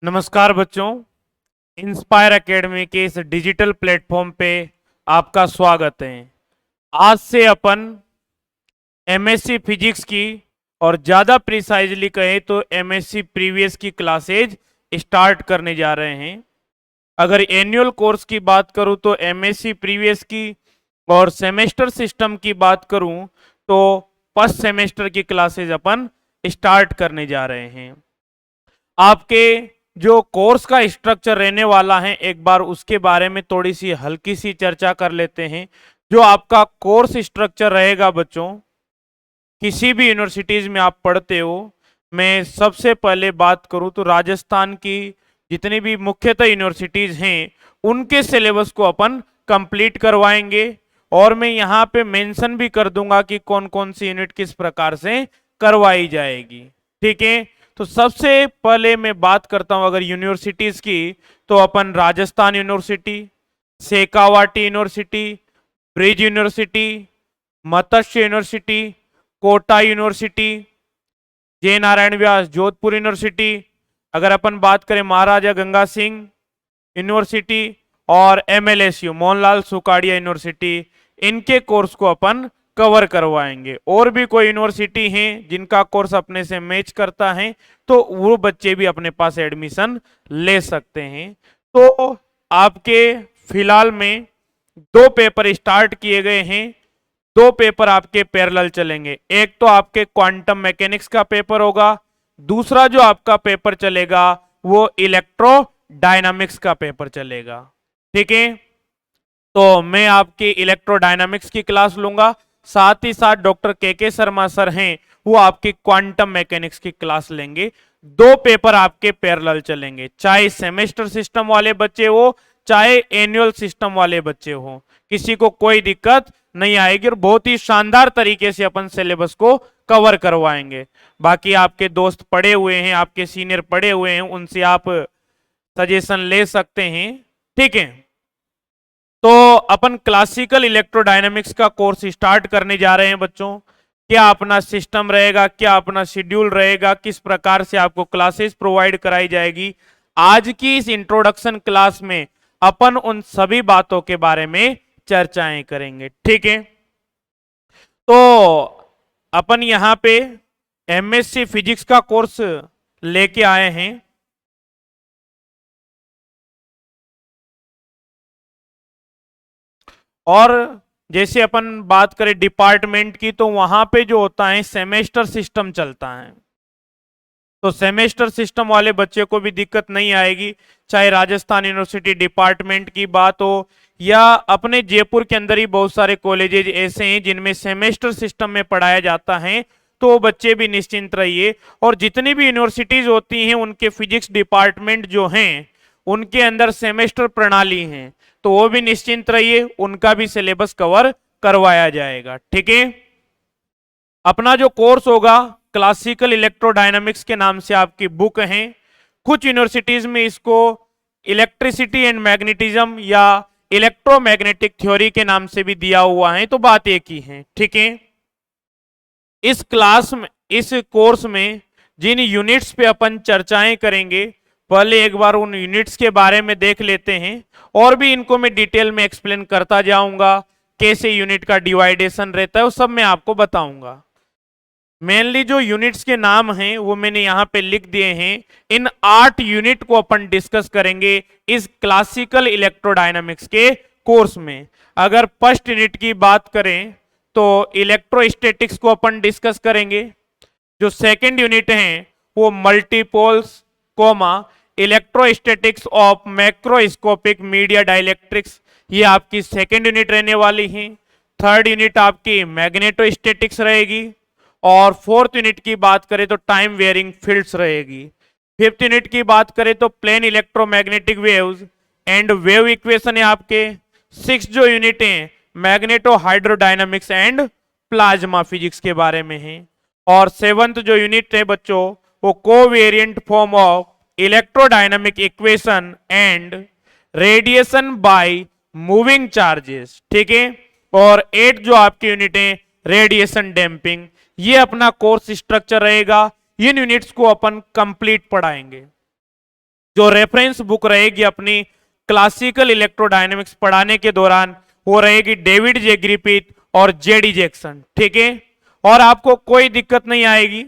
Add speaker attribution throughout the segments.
Speaker 1: नमस्कार बच्चों, inspire academy के इस डिजिटल प्लेटफॉर्म पे आपका स्वागत है। आज से अपन एमएससी फिजिक्स की और ज़्यादा प्रिसाइजली कहें तो एमएससी प्रीवियस की क्लासेज स्टार्ट करने जा रहे हैं। अगर एनुअल कोर्स की बात करूं तो एमएससी प्रीवियस की और सेमेस्टर सिस्टम की बात करूं तो फर्स्ट सेमेस्टर की क्लासेज अपन स्टार्ट करने जा रहे हैं। आपके जो कोर्स का स्ट्रक्चर रहने वाला है, एक बार उसके बारे में थोड़ी सी हल्की सी चर्चा कर लेते हैं। जो आपका कोर्स स्ट्रक्चर रहेगा बच्चों, किसी भी यूनिवर्सिटीज में आप पढ़ते हो, मैं सबसे पहले बात करूं तो राजस्थान की जितनी भी मुख्यतः यूनिवर्सिटीज हैं उनके सिलेबस को अपन कंप्लीट करवाएंगे। और मैं यहाँ पे मेंशन भी कर दूंगा कि कौन कौन सी यूनिट किस प्रकार से करवाई जाएगी। ठीक है, तो सबसे पहले मैं बात करता हूं अगर यूनिवर्सिटीज की, तो अपन Rajasthan university, Shekhawati university, Brij university, Matsya university, Kota university, Jai Narayan व्यास जोधपुर यूनिवर्सिटी, अगर अपन बात करें महाराजा गंगा सिंह यूनिवर्सिटी और एमएलएसयू मोहनलाल सुखाड़िया यूनिवर्सिटी, इनके कोर्स को अपन कवर करवाएंगे। और भी कोई यूनिवर्सिटी हैं जिनका कोर्स अपने से मैच करता है तो वो बच्चे भी अपने पास एडमिशन ले सकते हैं। तो आपके फिलहाल में दो पेपर स्टार्ट किए गए हैं, दो पेपर आपके पैरेलल चलेंगे। एक तो आपके क्वांटम मैकेनिक्स का पेपर होगा, दूसरा जो आपका पेपर चलेगा वो इलेक्ट्रो डायनामिक्स का पेपर चलेगा। ठीक है, तो मैं आपकी इलेक्ट्रोडायनामिक्स की क्लास लूंगा, साथ ही साथ डॉक्टर के शर्मा सर हैं वो आपकी क्वांटम मैकेनिक्स की क्लास लेंगे। दो पेपर आपके पैरेलल चलेंगे, चाहे सेमेस्टर सिस्टम वाले बच्चे हो चाहे एनुअल सिस्टम वाले बच्चे हो, किसी को कोई दिक्कत नहीं आएगी और बहुत ही शानदार तरीके से अपन सिलेबस को कवर करवाएंगे। बाकी आपके दोस्त पढ़े हुए हैं, आपके सीनियर पढ़े हुए हैं, उनसे आप सजेशन ले सकते हैं। ठीक है, तो अपन क्लासिकल इलेक्ट्रोडायनामिक्स का कोर्स स्टार्ट करने जा रहे हैं बच्चों। क्या अपना सिस्टम रहेगा, क्या अपना शेड्यूल रहेगा, किस प्रकार से आपको क्लासेस प्रोवाइड कराई जाएगी, आज की इस इंट्रोडक्शन क्लास में अपन उन सभी बातों के बारे में चर्चाएं करेंगे। ठीक है, तो अपन यहां पे एमएससी फिजिक्स का कोर्स लेके आए हैं। और जैसे अपन बात करें डिपार्टमेंट की, तो वहां पे जो होता है सेमेस्टर सिस्टम चलता है, तो सेमेस्टर सिस्टम वाले बच्चे को भी दिक्कत नहीं आएगी। चाहे राजस्थान यूनिवर्सिटी डिपार्टमेंट की बात हो या अपने जयपुर के अंदर ही बहुत सारे कॉलेजेज ऐसे हैं जिनमें सेमेस्टर सिस्टम में पढ़ाया जाता है, तो बच्चे भी निश्चिंत रहिए। और जितनी भी यूनिवर्सिटीज होती हैं उनके फिजिक्स डिपार्टमेंट जो हैं उनके अंदर सेमेस्टर प्रणाली है, तो वो भी निश्चिंत रहिए, उनका भी सिलेबस कवर करवाया जाएगा। ठीक है, अपना जो कोर्स होगा क्लासिकल इलेक्ट्रोडायनामिक्स के नाम से आपकी बुक है। कुछ यूनिवर्सिटीज में इसको इलेक्ट्रिसिटी एंड मैग्नेटिज्म या इलेक्ट्रोमैग्नेटिक थ्योरी के नाम से भी दिया हुआ है, तो बात एक ही है। ठीक है, इस क्लास में, इस कोर्स में जिन यूनिट्स पे अपन चर्चाएं करेंगे, पहले एक बार उन यूनिट्स के बारे में देख लेते हैं, और भी इनको मैं डिटेल में एक्सप्लेन करता जाऊंगा, कैसे यूनिट का डिवाइडेशन रहता है वो सब मैं आपको बताऊंगा। मेनली जो यूनिट्स के नाम हैं वो मैंने यहां पे लिख दिए हैं। इन 8 यूनिट को अपन डिस्कस करेंगे इस क्लासिकल इलेक्ट्रोडायनामिक्स के कोर्स में। अगर फर्स्ट यूनिट की बात करें तो इलेक्ट्रोस्टैटिक्स को अपन डिस्कस करेंगे। जो सेकंड यूनिट है वो multipoles comma electrostatics of macroscopic media dielectrics, ये आपकी सेकंड यूनिट रहने वाली है। थर्ड यूनिट आपकी मैग्नेटोस्टैटिक्स रहेगी। और फोर्थ यूनिट की बात करें तो टाइम वेयरिंग फील्ड्स रहेगी। फिफ्थ यूनिट की बात करें तो plane electromagnetic waves and wave equation है आपके। सिक्स जो यूनिट है magneto hydrodynamics and plasma physics के बारे में है। और सेवंथ जो यूनिट है बच्चों वो covariant form of electrodynamic equation and radiation by moving charges. ठीक है, और 8 जो आपकी यूनिट है रेडिएशन डैम्पिंग। ये अपना कोर्स स्ट्रक्चर रहेगा, इन यूनिट्स को अपन कंप्लीट पढ़ाएंगे। जो रेफरेंस बुक रहेगी अपनी क्लासिकल इलेक्ट्रोडायनेमिक्स पढ़ाने के दौरान, वो रहेगी डेविड जे ग्रिफिथ और जेडी जैक्सन, ठीक है। और आपको कोई दिक्कत नहीं आएगी,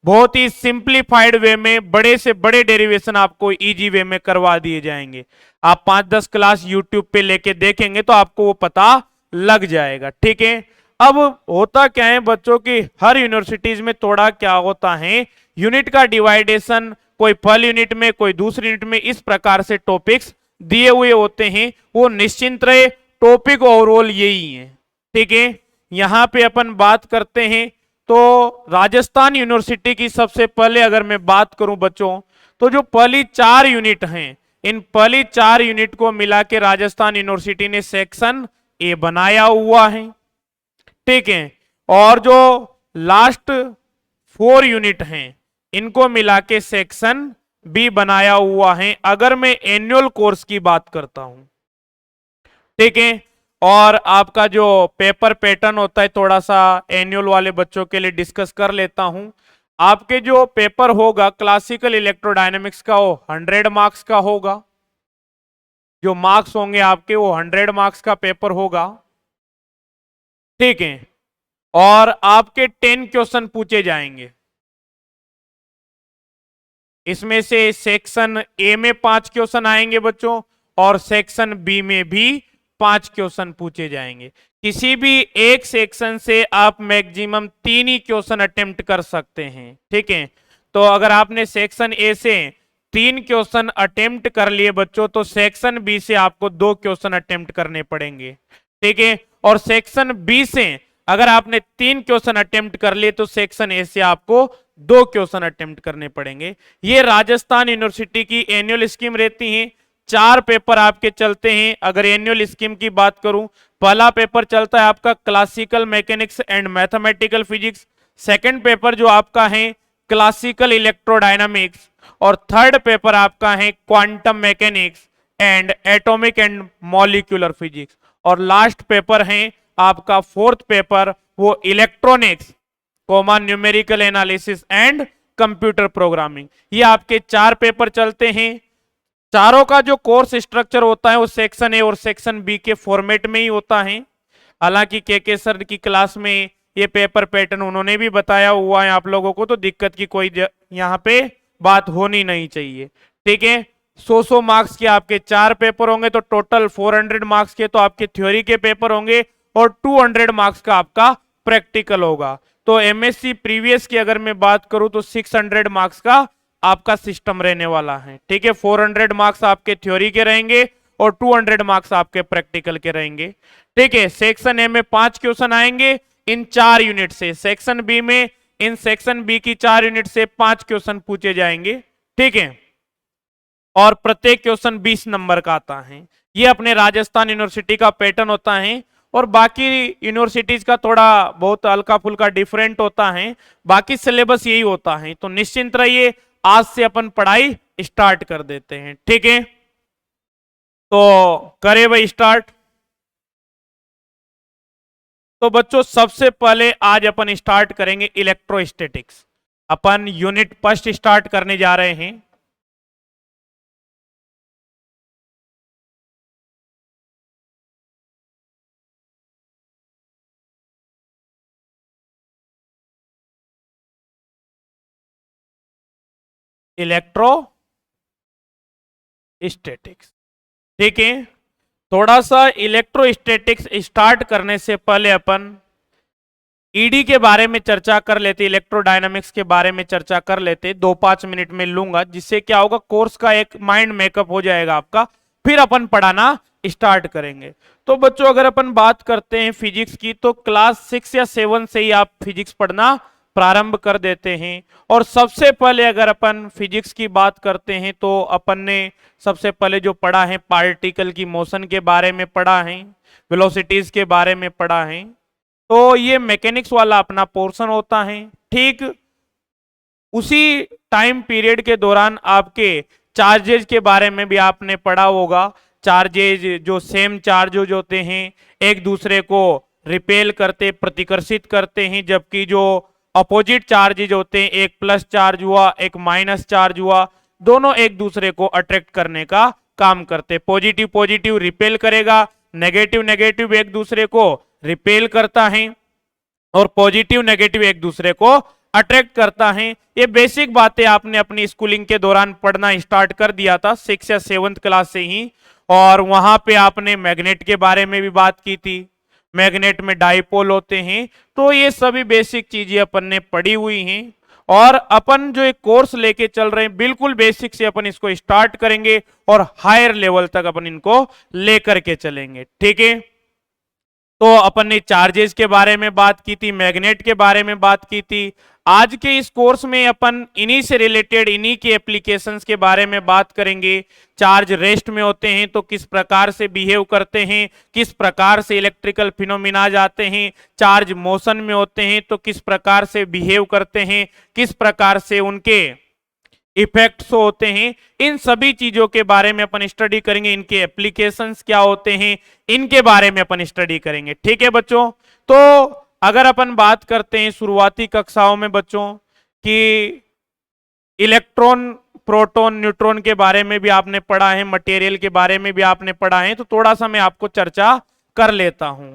Speaker 1: बहुत ही सिंप्लीफाइड वे में बड़े से बड़े डेरिवेशन आपको इजी वे में करवा दिए जाएंगे। आप 5-10 क्लास यूट्यूब पे लेके देखेंगे तो आपको वो पता लग जाएगा, ठीक है। अब होता क्या है बच्चों की, हर यूनिवर्सिटीज में थोड़ा क्या होता है, यूनिट का डिवाइडेशन, कोई पहली यूनिट में कोई दूसरी यूनिट में, इस प्रकार से टॉपिक्स दिए हुए होते हैं। वो निश्चिंत रहे, टॉपिक ओवरऑल यही है, ठीक है। यहां पे अपन बात करते हैं तो राजस्थान यूनिवर्सिटी की सबसे पहले अगर मैं बात करूं बच्चों, तो जो पहली 4 यूनिट हैं, इन पहली 4 यूनिट को मिला के राजस्थान यूनिवर्सिटी ने सेक्शन ए बनाया हुआ है, ठीक है। और जो लास्ट 4 यूनिट हैं, इनको मिला के सेक्शन बी बनाया हुआ है, अगर मैं एनुअल कोर्स की बात करता हूं, ठीक है। और आपका जो पेपर पैटर्न होता है, थोड़ा सा एनुअल वाले बच्चों के लिए डिस्कस कर लेता हूं। आपके जो पेपर होगा क्लासिकल इलेक्ट्रोडायनेमिक्स का, वो 100 मार्क्स का होगा। जो मार्क्स होंगे आपके, वो 100 मार्क्स का पेपर होगा, ठीक है। और आपके 10 क्वेश्चन पूछे जाएंगे। इसमें से सेक्शन ए में 5 क्वेश्चन आएंगे बच्चों, और सेक्शन बी में भी 5 क्वेश्चन पूछे जाएंगे। किसी भी एक सेक्शन से आप मैक्सिमम 3 ही क्वेश्चन अटेम्प्ट कर सकते हैं, ठीक है। तो अगर आपने सेक्शन ए से 3 क्वेश्चन अटेम्प्ट कर लिए बच्चों, तो सेक्शन बी से आपको 2 क्वेश्चन अटेम्प्ट करने पड़ेंगे, ठीक है। और सेक्शन बी से अगर आपने 3 क्वेश्चन अटेम्प्ट कर लिए, तो सेक्शन ए से आपको 2 क्वेश्चन अटेम्प्ट करने पड़ेंगे। ये राजस्थान यूनिवर्सिटी की एनुअल स्कीम रहती है। 4 पेपर आपके चलते हैं। अगर एनुअल स्कीम की बात करूं, पहला पेपर चलता है आपका classical mechanics and mathematical physics, second paper जो आपका है क्लासिकल इलेक्ट्रोडायनामिक्स, और थर्ड पेपर आपका है quantum mechanics and atomic and molecular physics, और लास्ट पेपर है आपका फोर्थ पेपर, वो electronics common numerical analysis and computer programming. ये आपके 4 पेपर चलते हैं। चारों का जो कोर्स स्ट्रक्चर होता है वो सेक्शन ए और सेक्शन बी के फॉर्मेट में ही होता है। हालांकि के सर की क्लास में ये पेपर पैटर्न उन्होंने भी बताया हुआ है आप लोगों को, तो दिक्कत की कोई यहाँ पे बात होनी नहीं चाहिए, ठीक है। 100 मार्क्स के आपके 4 पेपर होंगे, तो टोटल 400 मार्क्स के तो आपके थ्योरी के पेपर होंगे, और 200 मार्क्स का आपका प्रैक्टिकल होगा। तो एमएससी प्रीवियस की अगर मैं बात करूं, तो 600 मार्क्स का आपका सिस्टम रहने वाला है, ठीक है। 400 मार्क्स आपके थ्योरी के रहेंगे और 200 मार्क्स आपके प्रैक्टिकल के रहेंगे, ठीक है। सेक्शन ए में 5 क्वेश्चन आएंगे इन 4 यूनिट से, सेक्शन बी में इन सेक्शन बी की 4 यूनिट से 5 क्वेश्चन पूछे जाएंगे, ठीक है। और प्रत्येक क्वेश्चन 20 नंबर का आता है। ये अपने राजस्थान यूनिवर्सिटी का पैटर्न होता है, और बाकी यूनिवर्सिटीज का थोड़ा बहुत हल्का फुल्का डिफरेंट होता है, बाकी सिलेबस यही होता है। तो निश्चिंत रहिए, आज से अपन पढ़ाई स्टार्ट कर देते हैं, ठीक है। तो करें भाई स्टार्ट। तो बच्चों सबसे पहले आज अपन स्टार्ट करेंगे इलेक्ट्रोस्टैटिक्स। अपन यूनिट फर्स्ट स्टार्ट करने जा रहे हैं। इलेक्ट्रोस्टैटिक्स, ठीक है। थोड़ा सा इलेक्ट्रोस्टैटिक्स स्टार्ट करने से पहले अपन ईडी के बारे में चर्चा कर लेते, इलेक्ट्रोडायनामिक्स के बारे में चर्चा कर लेते। 2-5 मिनट में लूंगा, जिससे क्या होगा, कोर्स का एक माइंड मेकअप हो जाएगा आपका, फिर अपन पढ़ाना स्टार्ट करेंगे। तो बच्चों अगर अपन बात करते हैं फिजिक्स की, तो क्लास 6 या 7 से ही आप फिजिक्स पढ़ना प्रारंभ कर देते हैं। और सबसे पहले अगर अपन फिजिक्स की बात करते हैं, तो अपन ने सबसे पहले जो पढ़ा है पार्टिकल की मोशन के बारे में पढ़ा है, वेलोसिटीज के बारे में पढ़ा है। तो ये मैकेनिक्स वाला अपना पोर्शन होता है। ठीक उसी टाइम पीरियड के दौरान आपके चार्जेज के बारे में भी आपने पढ़ा होगा। चार्जेज जो सेम चार्जेज होते हैं एक दूसरे को रिपेल करते, प्रतिकर्षित करते हैं, जबकि जो अपोजिट चार्जेज होते हैं, एक प्लस चार्ज हुआ एक माइनस चार्ज हुआ, दोनों एक दूसरे को अट्रैक्ट करने का काम करते। पॉजिटिव पॉजिटिव रिपेल करेगा, नेगेटिव नेगेटिव एक दूसरे को रिपेल करता है, और पॉजिटिव नेगेटिव एक दूसरे को अट्रैक्ट करता है। ये बेसिक बातें आपने अपनी स्कूलिंग के दौरान पढ़ना स्टार्ट कर दिया था 6 या 7th क्लास से ही, और वहां पे आपने मैग्नेट के बारे में भी बात की थी। मैग्नेट में डाइपोल होते हैं, तो ये सभी बेसिक चीजें अपन ने पढ़ी हुई हैं। और अपन जो एक कोर्स लेके चल रहे हैं बिल्कुल बेसिक से अपन इसको स्टार्ट करेंगे और हायर लेवल तक अपन इनको लेकर के चलेंगे, ठीक है। तो अपन ने चार्जेस के बारे में बात की थी, मैग्नेट के बारे में बात की थी। आज के इस कोर्स में अपन इन्हीं से रिलेटेड इन्हीं के एप्लीकेशंस के बारे में बात करेंगे। चार्ज रेस्ट में होते हैं तो किस प्रकार से बिहेव करते हैं, किस प्रकार से इलेक्ट्रिकल फिनोमिना आते हैं। चार्ज मोशन में होते हैं तो किस प्रकार से बिहेव करते हैं, किस प्रकार से उनके इफेक्ट्स होते हैं। इन सभी चीजों के बारे में अपन स्टडी करेंगे, इनके एप्लीकेशंस क्या होते हैं, इनके बारे में अपन स्टडी करेंगे, ठीक है बच्चों। तो अगर अपन बात करते हैं शुरुआती कक्षाओं में बच्चों कि इलेक्ट्रॉन प्रोटॉन न्यूट्रॉन के बारे में भी आपने पढ़ा है, मटेरियल के बारे में भी आपने पढ़ा है, तो थोड़ा सा मैं आपको चर्चा कर लेता हूं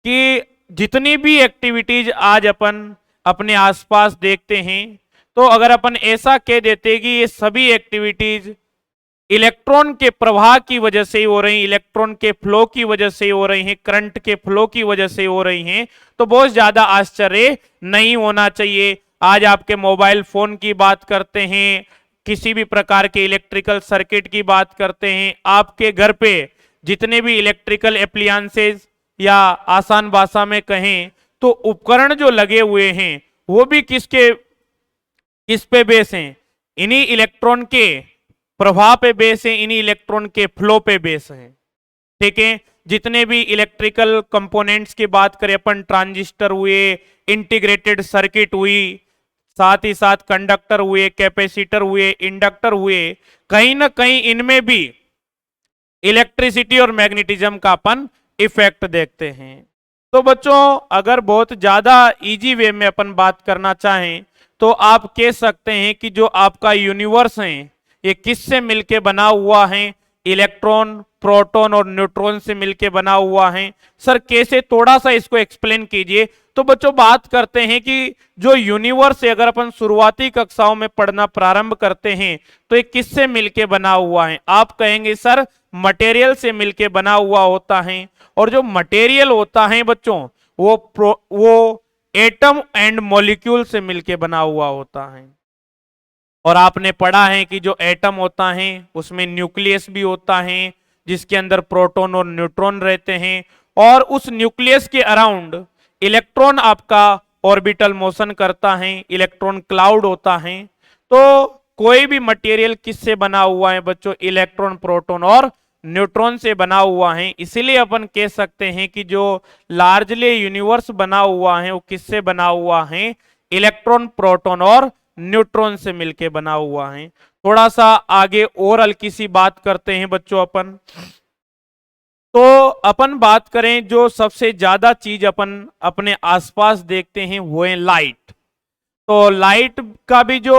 Speaker 1: कि जितनी भी एक्टिविटीज आज अपन अपने आसपास देखते हैं, तो अगर अपन ऐसा कह देते कि ये सभी एक्टिविटीज इलेक्ट्रॉन के प्रवाह की वजह से ही हो रही, इलेक्ट्रॉन के फ्लो की वजह से हो रही हैं, करंट के फ्लो की वजह से हो रही हैं, तो बहुत ज्यादा आश्चर्य नहीं होना चाहिए। आज आपके मोबाइल फोन की बात करते हैं, किसी भी प्रकार के इलेक्ट्रिकल सर्किट की बात करते हैं, आपके घर पे जितने भी इलेक्ट्रिकल एप्लियंसेस या आसान भाषा में कहें तो उपकरण जो लगे हुए हैं वो भी किस पे बेस हैं, इन्हीं इलेक्ट्रॉन के प्रभाव पे बेस है, इन्हीं इलेक्ट्रॉन के फ्लो पे बेस है, ठीक है। जितने भी इलेक्ट्रिकल कंपोनेंट्स की बात करें अपन, ट्रांजिस्टर हुए, इंटीग्रेटेड सर्किट हुई, साथ ही साथ कंडक्टर हुए, कैपेसिटर हुए, इंडक्टर हुए, कहीं ना कहीं इनमें भी इलेक्ट्रिसिटी और मैग्नेटिज्म का अपन इफेक्ट देखते हैं। तो बच्चों अगर बहुत ज्यादा इजी वे में अपन बात करना चाहें तो आप कह सकते हैं कि जो आपका यूनिवर्स है ये किससे मिलके बना हुआ है, इलेक्ट्रॉन प्रोटॉन और न्यूट्रॉन से मिलके बना हुआ है। सर कैसे, थोड़ा सा इसको एक्सप्लेन कीजिए। तो बच्चों बात करते हैं कि जो यूनिवर्स है अगर अपन शुरुआती कक्षाओं में पढ़ना प्रारंभ करते हैं तो ये किससे मिलके बना हुआ है। आप कहेंगे सर मटेरियल से मिलके बना हुआ होता है, और जो मटेरियल होता है बच्चों वो एटम एंड मॉलिक्यूल से मिलके बना हुआ होता है। और आपने पढ़ा है कि जो एटम होता है उसमें न्यूक्लियस भी होता है जिसके अंदर प्रोटॉन और न्यूट्रॉन रहते हैं, और उस न्यूक्लियस के अराउंड इलेक्ट्रॉन आपका ऑर्बिटल मोशन करता है, इलेक्ट्रॉन क्लाउड होता है। तो कोई भी मटेरियल किससे बना हुआ है बच्चों, इलेक्ट्रॉन प्रोटॉन और न्यूट्रॉन से बना हुआ है। इसीलिए अपन कह सकते हैं कि जो लार्जली यूनिवर्स बना हुआ है वो किससे बना हुआ है, इलेक्ट्रॉन प्रोटॉन और न्यूट्रॉन से मिलके बना हुआ है। थोड़ा सा आगे और हल्की सी बात करते हैं बच्चों अपन। तो अपन बात करें जो सबसे ज्यादा चीज अपन अपने आसपास देखते हैं वो है लाइट। तो लाइट का भी जो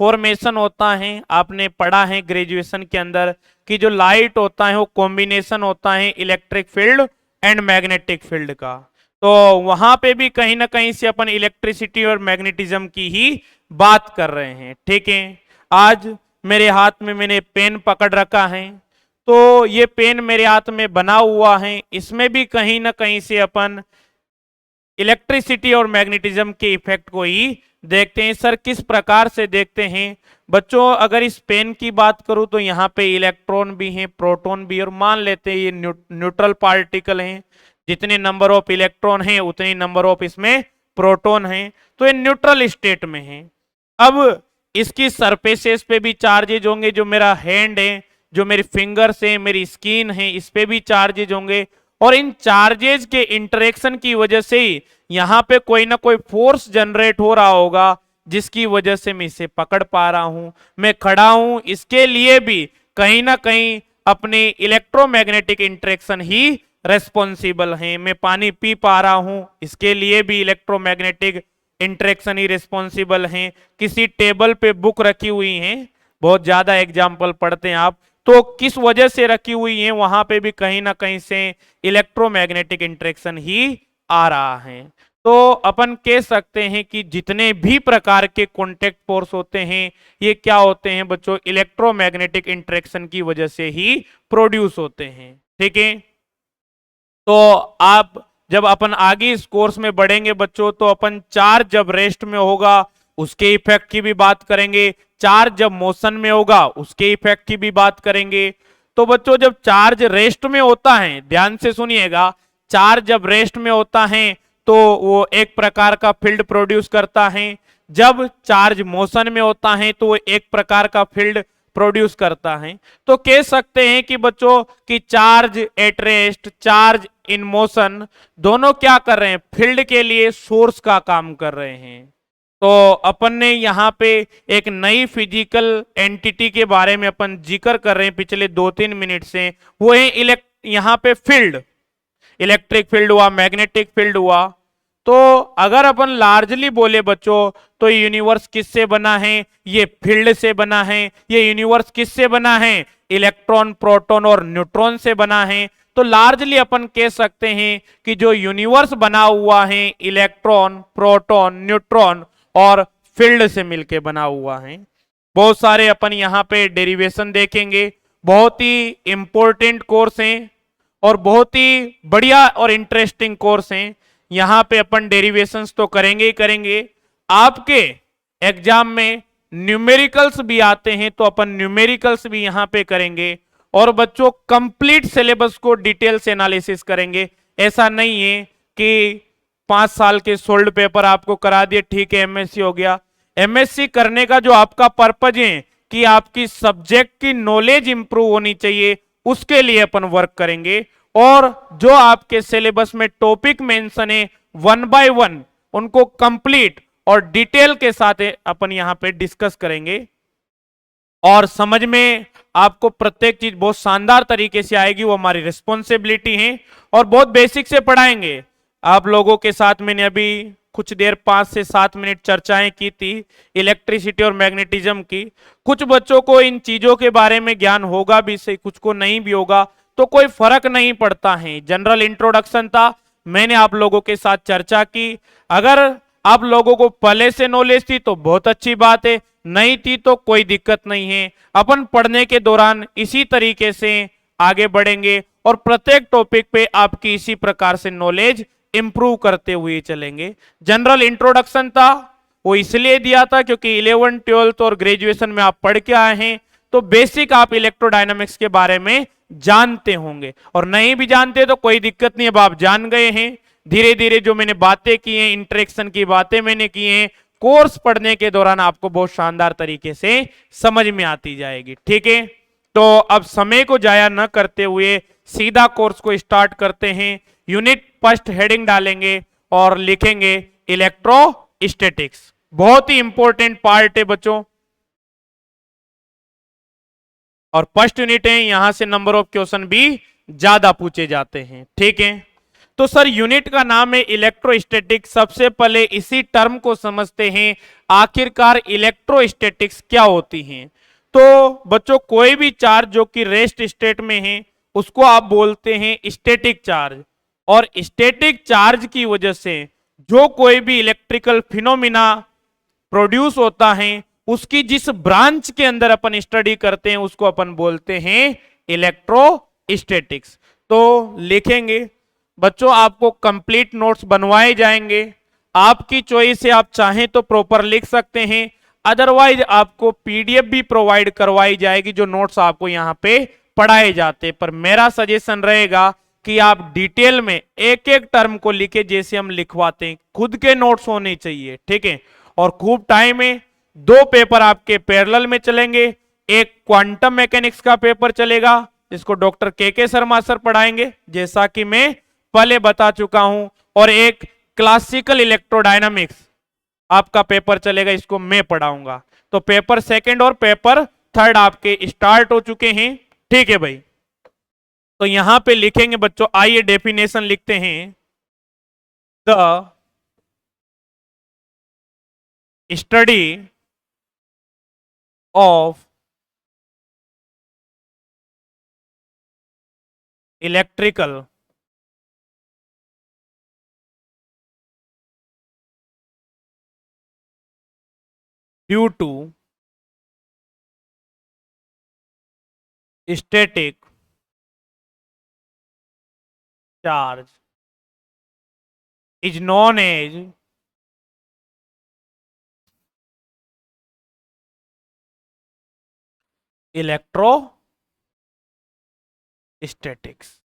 Speaker 1: फॉर्मेशन होता है आपने पढ़ा है ग्रेजुएशन के अंदर कि जो लाइट होता है वो कॉम्बिनेशन होता है electric field and magnetic field का। तो वहां पे भी कहीं ना कहीं से अपन इलेक्ट्रिसिटी और मैग्नेटिज्म की ही बात कर रहे हैं, ठीक है। आज मेरे हाथ में मैंने पेन पकड़ रखा है, तो ये पेन मेरे हाथ में बना हुआ है, इसमें भी कहीं ना कहीं से अपन इलेक्ट्रिसिटी और मैग्नेटिज्म के इफेक्ट को ही देखते हैं। सर किस प्रकार से देखते हैं बच्चों, अगर इस पेन की बात करूं तो यहाँ पे इलेक्ट्रॉन भी हैं, प्रोटॉन भी, और मान लेते हैं ये न्यूट्रल पार्टिकल हैं, जितने नंबर ऑफ इलेक्ट्रॉन हैं उतने नंबर ऑफ इसमें प्रोटॉन हैं, तो ये न्यूट्रल स्टेट में है। अब इसकी सरफेसेस पे भी चार्जेज होंगे, जो मेरा हैंड है, जो मेरी फिंगर्स है, मेरी स्किन है, इस पे भी चार्जेज होंगे, और इन चार्जेज के इंटरेक्शन की वजह से ही यहाँ पे कोई ना कोई फोर्स जनरेट हो रहा होगा जिसकी वजह से मैं इसे पकड़ पा रहा हूं, मैं खड़ा हूं। इसके लिए भी कहीं ना कहीं अपने इलेक्ट्रोमैग्नेटिक इंटरेक्शन ही रेस्पॉन्सिबल है। मैं पानी पी पा रहा हूं, इसके लिए भी इलेक्ट्रोमैग्नेटिक इंटरेक्शन ही रेस्पॉन्सिबल है। किसी टेबल पे बुक रखी हुई है, बहुत ज्यादा एग्जाम्पल पढ़ते हैं आप, तो किस वजह से रखी हुई है, वहां पे भी कहीं ना कहीं से इलेक्ट्रोमैग्नेटिक इंटरेक्शन ही आ रहा है। तो अपन कह सकते हैं कि जितने भी प्रकार के कॉन्टेक्ट फोर्स होते हैं ये क्या होते हैं बच्चों, इलेक्ट्रोमैग्नेटिक इंटरेक्शन की वजह से ही प्रोड्यूस होते हैं। ठीक है, तो आप जब अपन आगे इस कोर्स में बढ़ेंगे बच्चों, तो अपन चार्ज जब रेस्ट में होगा उसके इफेक्ट की भी बात करेंगे, चार्ज जब मोशन में होगा उसके इफेक्ट की भी बात करेंगे। तो बच्चों जब चार्ज रेस्ट में होता है, ध्यान से सुनिएगा, चार्ज जब रेस्ट में होता है तो वो एक प्रकार का फील्ड प्रोड्यूस करता है, जब चार्ज मोशन में होता है तो वो एक प्रकार का फील्ड प्रोड्यूस करता है। तो कह सकते हैं कि बच्चों कि charge at rest, charge in motion, दोनों क्या कर रहे हैं, फील्ड के लिए सोर्स का काम कर रहे हैं। तो अपन ने यहाँ पे एक नई फिजिकल एंटिटी के बारे में अपन जिक्र कर रहे हैं पिछले 2-3 मिनट से, वो है यहाँ पे फील्ड, इलेक्ट्रिक फील्ड हुआ, मैग्नेटिक फील्ड हुआ। तो अगर अपन लार्जली बोले बच्चों तो यूनिवर्स किससे बना है, ये फील्ड से बना है। ये यूनिवर्स किससे बना है, इलेक्ट्रॉन, प्रोटॉन और न्यूट्रॉन से बना है। तो लार्जली अपन कह सकते हैं कि जो यूनिवर्स बना हुआ है इलेक्ट्रॉन, प्रोटॉन, न्यूट्रॉन और फील्ड से मिलके बना हुआ है। बहुत सारे अपन यहाँ पे डेरिवेशन देखेंगे, बहुत ही इंपॉर्टेंट कोर्स हैं और बहुत ही बढ़िया और इंटरेस्टिंग कोर्स हैं। यहाँ पे अपन डेरिवेशंस तो करेंगे ही करेंगे, आपके एग्जाम में न्यूमेरिकल्स भी आते हैं तो अपन न्यूमेरिकल्स भी यहाँ पे करेंगे। और बच्चों कंप्लीट सिलेबस को डिटेल से एनालिसिस करेंगे। ऐसा नहीं है कि 5 साल के सोल्ड पेपर आपको करा दिए, ठीक है एमएससी हो गया। एमएससी करने का जो आपका पर्पज है कि आपकी सब्जेक्ट की नॉलेज इंप्रूव होनी चाहिए, उसके लिए अपन वर्क करेंगे। और जो आपके सिलेबस में टॉपिक मेंशन है 1 बाय 1 उनको कंप्लीट और डिटेल के साथ अपन यहां पे डिस्कस करेंगे। और समझ में आपको प्रत्येक चीज बहुत शानदार तरीके से आएगी, वो हमारी रिस्पॉन्सिबिलिटी है। और बहुत बेसिक से पढ़ाएंगे आप लोगों के साथ। मैंने अभी कुछ देर 5 से 7 मिनट चर्चाएं की थी इलेक्ट्रिसिटी और मैग्नेटिज्म की। कुछ बच्चों को इन चीजों के बारे में ज्ञान होगा भी से, कुछ को नहीं भी होगा, तो कोई फर्क नहीं पड़ता है। जनरल इंट्रोडक्शन था, मैंने आप लोगों के साथ चर्चा की। अगर आप लोगों को पहले से नॉलेज थी तो बहुत अच्छी बात है, नहीं थी तो कोई दिक्कत नहीं है। अपन पढ़ने के दौरान इसी तरीके से आगे बढ़ेंगे और प्रत्येक टॉपिक पे आपकी इसी प्रकार से नॉलेज इंप्रूव करते हुए चलेंगे। जनरल इंट्रोडक्शन था वो इसलिए दिया था क्योंकि 11th 12th और ग्रेजुएशन में आप पढ़ के आए हैं, तो बेसिक आप इलेक्ट्रोडायनामिक्स के बारे में जानते होंगे। और नहीं भी जानते तो कोई दिक्कत नहीं, अब आप जान गए हैं। धीरे धीरे जो मैंने बातें की हैं, इंटरेक्शन की बातें मैंने की हैं, कोर्स पढ़ने के दौरान आपको बहुत शानदार तरीके से समझ में आती जाएगी। ठीक है, तो अब समय को जाया न करते हुए सीधा कोर्स को स्टार्ट करते हैं। यूनिट फर्स्ट हेडिंग डालेंगे और लिखेंगे इलेक्ट्रोस्टैटिक्स। बहुत ही इंपॉर्टेंट पार्ट है बच्चों, और फर्स्ट यूनिट है, यहां से नंबर ऑफ क्वेश्चन भी ज्यादा पूछे जाते हैं। ठीक है, तो सर यूनिट का नाम है इलेक्ट्रोस्टैटिक्स। सबसे पहले इसी टर्म को समझते हैं, आखिरकार इलेक्ट्रोस्टैटिक्स क्या होती हैं। तो बच्चों कोई भी चार्ज जो कि रेस्ट स्टेट में है उसको आप बोलते हैं स्टैटिक चार्ज। और स्टैटिक चार्ज की वजह से जो कोई भी इलेक्ट्रिकल फिनोमिना प्रोड्यूस होता है उसकी जिस ब्रांच के अंदर अपन स्टडी करते हैं उसको अपन बोलते हैं इलेक्ट्रोस्टैटिक्स। तो लिखेंगे बच्चों, आपको कंप्लीट नोट्स बनवाए जाएंगे। आपकी चॉइस है, आप चाहें तो प्रॉपर लिख सकते हैं, अदरवाइज आपको पीडीएफ भी प्रोवाइड करवाई जाएगी जो नोट्स आपको यहाँ पे पढ़ाए जाते हैं। पर मेरा सजेशन रहेगा कि आप डिटेल में एक एक टर्म को लिखे जैसे हम लिखवाते हैं, खुद के नोट्स होने चाहिए। ठीक है, और खूब टाइम है। 2 पेपर आपके पैरेलल में चलेंगे, एक क्वांटम मैकेनिक्स का पेपर चलेगा जिसको डॉक्टर के शर्मा सर पढ़ाएंगे जैसा कि मैं पहले बता चुका हूं, और एक क्लासिकल इलेक्ट्रोडायनामिक्स आपका पेपर चलेगा, इसको मैं पढ़ाऊंगा। तो पेपर सेकंड और पेपर थर्ड आपके स्टार्ट हो चुके हैं। ठीक है भाई, तो यहां पे लिखेंगे बच्चों, आइए डेफिनेशन लिखते हैं। The study of electrical due to static charge is known as electrostatics.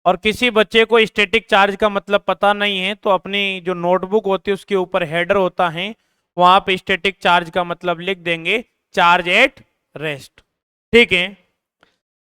Speaker 1: और किसी बच्चे को स्टैटिक चार्ज का मतलब पता नहीं है तो अपनी जो नोटबुक होती है उसके ऊपर हेडर होता है, वहां पे स्टैटिक चार्ज का मतलब लिख देंगे चार्ज एट रेस्ट। ठीक है।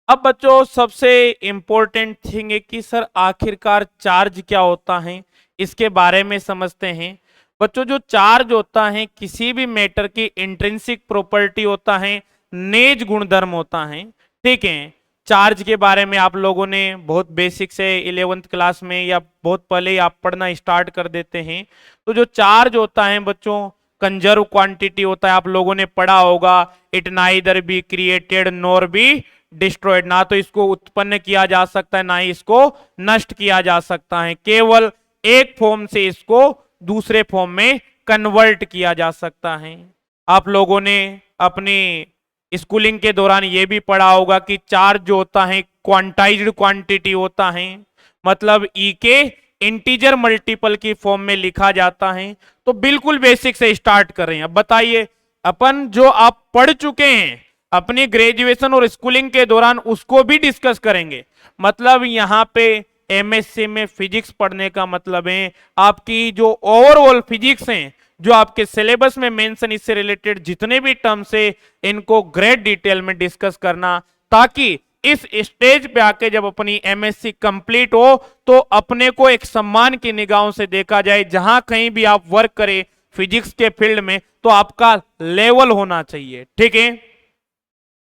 Speaker 1: अब बच्चों सबसे इंपॉर्टेंट थिंग है कि सर आखिरकार चार्ज क्या होता है, इसके बारे में समझते हैं। बच्चों जो चार्ज होता है किसी भी मैटर की इंट्रिंसिक प्रॉपर्टी होता है, नेज गुणधर्म होता है। ठीक है। चार्ज के बारे में आप लोगों ने बहुत बेसिक से 11th क्लास में या बहुत पहले ही आप पढ़ना स्टार्ट कर देते हैं। तो जो चार्ज होता है बच्चों कंजर्व क्वांटिटी होता है, आप लोगों ने पढ़ा होगा। It neither be created nor be destroyed, ना तो इसको उत्पन्न किया जा सकता है ना ही इसको नष्ट किया जा सकता है, केवल एक फॉर्म से इसको दूसरे फॉर्म में कन्वर्ट किया जा सकता है। आप लोगों ने अपनी स्कूलिंग के दौरान यह भी पढ़ा होगा कि चार्ज जो होता है क्वांटाइज्ड क्वांटिटी होता है, मतलब ई के इंटीजर मल्टीपल की फॉर्म में लिखा जाता है। तो बिल्कुल बेसिक से स्टार्ट कर रहे हैं। अब बताइए अपन जो आप पढ़ चुके हैं अपनी ग्रेजुएशन और स्कूलिंग के दौरान उसको भी डिस्कस करेंगे। मतलब यहां पे एमएससी में फिजिक्स पढ़ने का मतलब है आपकी जो ओवरऑल फिजिक्स हैं, जो आपके सिलेबस में मेंशन इससे रिलेटेड जितने भी टर्म्स है इनको ग्रेट डिटेल में डिस्कस करना, ताकि इस स्टेज पे आके जब अपनी एमएससी कंप्लीट हो तो अपने को एक सम्मान की निगाहों से देखा जाए। जहां कहीं भी आप वर्क करें फिजिक्स के फील्ड में तो आपका लेवल होना चाहिए। ठीक है।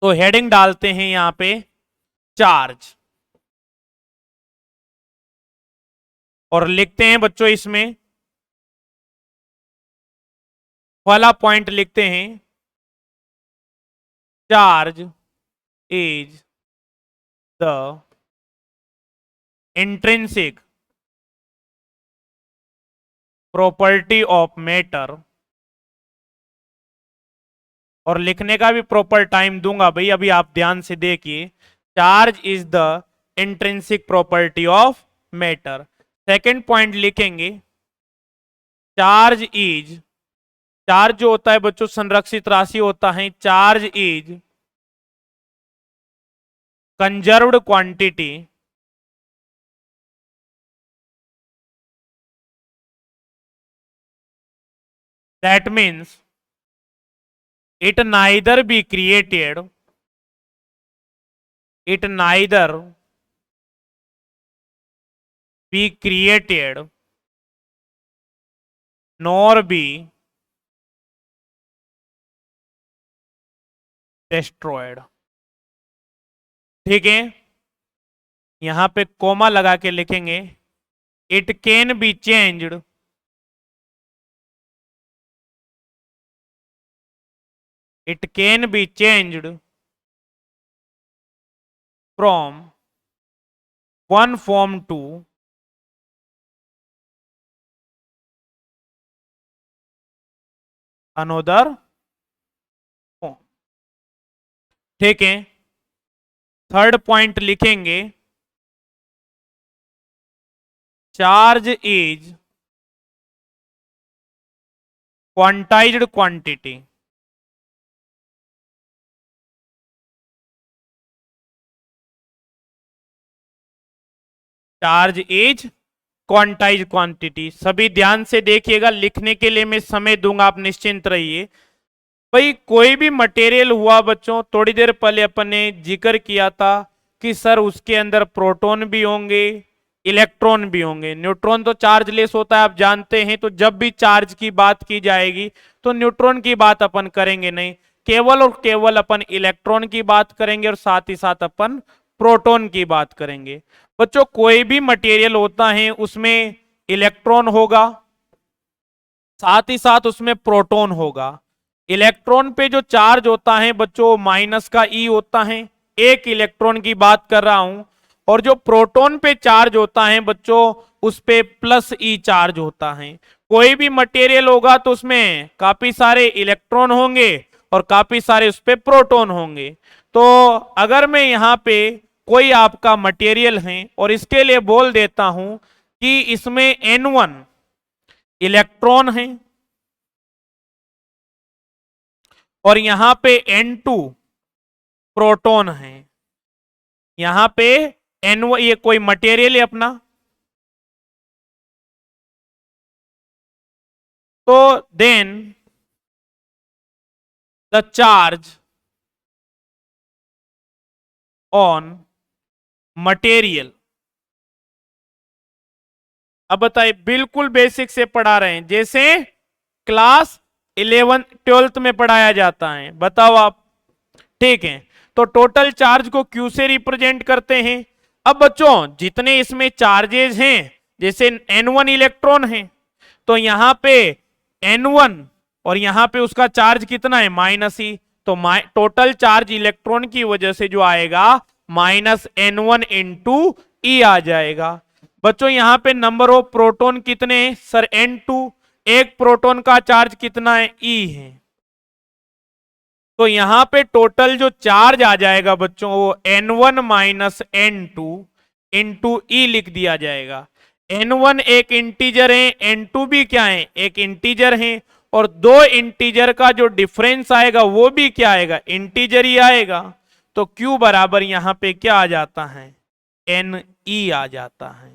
Speaker 1: तो हेडिंग डालते हैं यहां पे चार्ज और लिखते हैं बच्चों इसमें पहला पॉइंट लिखते हैं charge is the intrinsic property of matter. और लिखने का भी प्रॉपर टाइम दूंगा भाई, अभी आप ध्यान से देखिए। Charge is the intrinsic property of matter. Second point लिखेंगे चार्ज इज, चार्ज जो होता है बच्चों संरक्षित राशि होता है। Charge is conserved quantity that means it neither be created, it neither be created nor be destroyed। ठीक है। यहां पे कोमा लगा के लिखेंगे it can be changed, it can be changed from one form to another form। ठीक है। Third point लिखेंगे charge is quantized quantity. Charge is quantize quantity. सभी ध्यान से देखिएगा, लिखने के लिए मैं समय दूंगा, आप निश्चिंत रहिए। भाई कोई भी मटेरियल हुआ बच्चों, थोड़ी देर पहले अपन ने जिक्र किया था कि सर उसके अंदर प्रोटॉन भी होंगे इलेक्ट्रॉन भी होंगे। न्यूट्रॉन तो चार्जलेस होता है आप जानते हैं, तो जब भी चार्ज की बात की जाएगी तो न्यूट्रॉन की बात अपन करेंगे नहीं, केवल और केवल अपन इलेक्ट्रॉन की बात करेंगे और साथ ही साथ अपन प्रोटॉन की बात करेंगे। बच्चों कोई भी मटेरियल होता है उसमें इलेक्ट्रॉन होगा, साथ ही साथ उसमें प्रोटॉन होगा। इलेक्ट्रॉन पे जो चार्ज होता है बच्चों माइनस का ई होता है, एक इलेक्ट्रॉन की बात कर रहा हूं। और जो प्रोटॉन पे चार्ज होता है बच्चों उस पे प्लस ई चार्ज होता है। कोई भी मटेरियल होगा तो उसमें काफी सारे इलेक्ट्रॉन होंगे और काफी सारे उस पे प्रोटॉन होंगे। तो अगर मैं यहाँ पे कोई आपका मटेरियल है और इसके लिए बोल देता हूं कि इसमें N1 इलेक्ट्रॉन है और यहां पे N2 प्रोटॉन है, यहां पे N1 ये कोई मटेरियल है अपना, तो then the charge on material. अब बताइए, बिल्कुल बेसिक से पढ़ा रहे हैं जैसे क्लास 11 12th में पढ़ाया जाता है। बताओ आप, ठीक है। तो टोटल चार्ज को क्यू से रिप्रेजेंट करते हैं। अब बच्चों जितने इसमें चार्जेस हैं, जैसे N1 इलेक्ट्रॉन है तो यहां पे N1 और यहां पे उसका चार्ज कितना है -e, तो टोटल चार्ज इलेक्ट्रॉन की वजह से जो आएगा -N1 इंटू ई आ जाएगा। बच्चों यहां पे नंबर ऑफ प्रोटॉन कितने हैं सर? N2। एक प्रोटॉन का चार्ज कितना है? E है। तो यहां पे टोटल जो चार्ज आ जाएगा बच्चों वो N1 माइनस N2 इंटू ई लिख दिया जाएगा। N1 एक इंटीजर है, N2 भी क्या है? एक इंटीजर है, और दो इंटीजर का जो डिफरेंस आएगा वो भी क्या आएगा? इंटीजर ही आएगा। तो Q बराबर यहां पे क्या आ जाता है? Ne आ जाता है।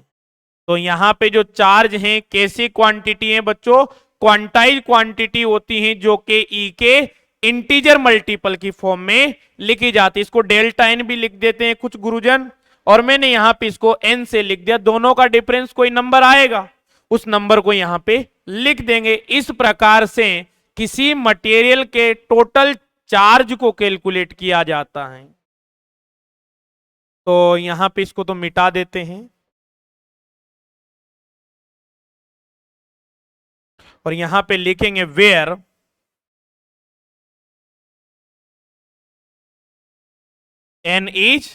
Speaker 1: तो यहां पे जो चार्ज है कैसी क्वांटिटी है बच्चों? क्वांटाइज क्वांटिटी होती है जो कि ई के इंटीजर मल्टीपल की फॉर्म में लिखी जाती है। इसको डेल्टा एन भी लिख देते हैं कुछ गुरुजन, और मैंने यहां पे इसको एन से लिख दिया। दोनों का डिफरेंस कोई नंबर आएगा उस नंबर को यहां पे लिख देंगे। इस प्रकार से किसी मटेरियल के टोटल चार्ज को कैलकुलेट किया जाता है। तो यहां पे इसको तो मिटा देते हैं और यहां पे लिखेंगे where n is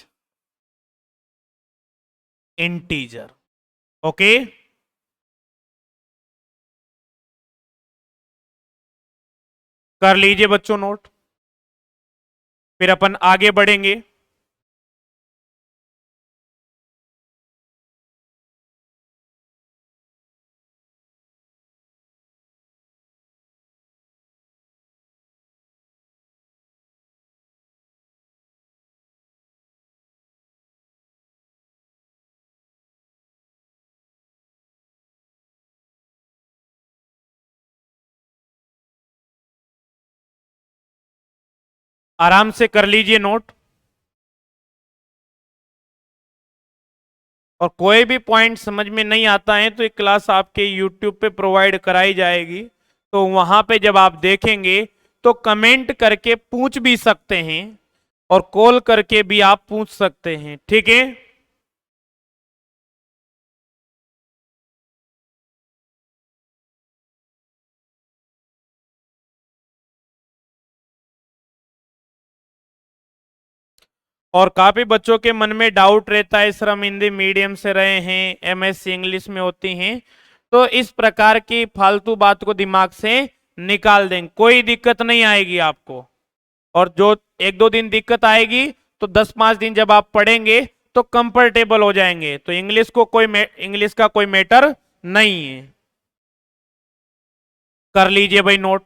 Speaker 1: integer. Okay, कर लीजिए बच्चों नोट, फिर अपन आगे बढ़ेंगे। आराम से कर लीजिए नोट, और कोई भी पॉइंट समझ में नहीं आता है तो एक क्लास आपके YouTube पे प्रोवाइड कराई जाएगी, तो वहां पे जब आप देखेंगे तो कमेंट करके पूछ भी सकते हैं और कॉल करके भी आप पूछ सकते हैं, ठीक है। और काफी बच्चों के मन में डाउट रहता है, सर हम हिंदी मीडियम से रहे हैं, MSc इंग्लिश में होती हैं, तो इस प्रकार की फालतू बात को दिमाग से निकाल दें, कोई दिक्कत नहीं आएगी आपको। और जो एक दो दिन दिक्कत आएगी तो 10-5 दिन जब आप पढ़ेंगे तो कंफर्टेबल हो जाएंगे। तो इंग्लिश का कोई मैटर नहीं है। कर लीजिए भाई नोट।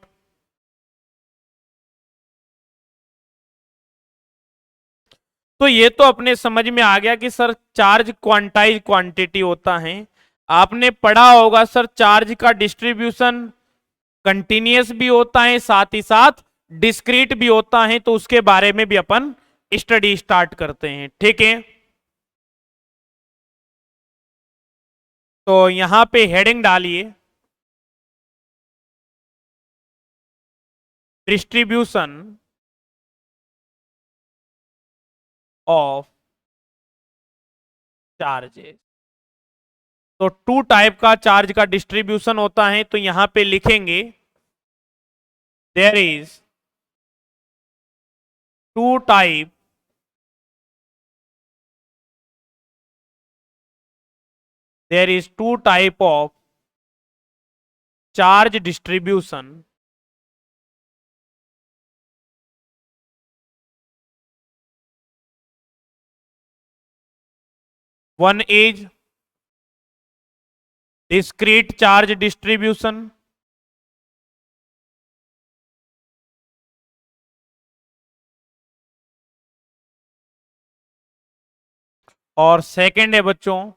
Speaker 1: तो ये तो अपने समझ में आ गया कि सर चार्ज क्वांटाइज क्वांटिटी होता है। आपने पढ़ा होगा सर चार्ज का डिस्ट्रीब्यूशन कंटिन्यूअस भी होता है, साथ ही साथ डिस्क्रीट भी होता है, तो उसके बारे में भी अपन स्टडी स्टार्ट करते हैं, ठीक है। तो यहां पे हेडिंग डालिए डिस्ट्रीब्यूशन ऑफ चार्जेस। तो टू टाइप का चार्ज का डिस्ट्रीब्यूशन होता है, तो यहां पे लिखेंगे there is two type there is two type of charge distribution. One is discrete charge distribution, और सेकंड है बच्चों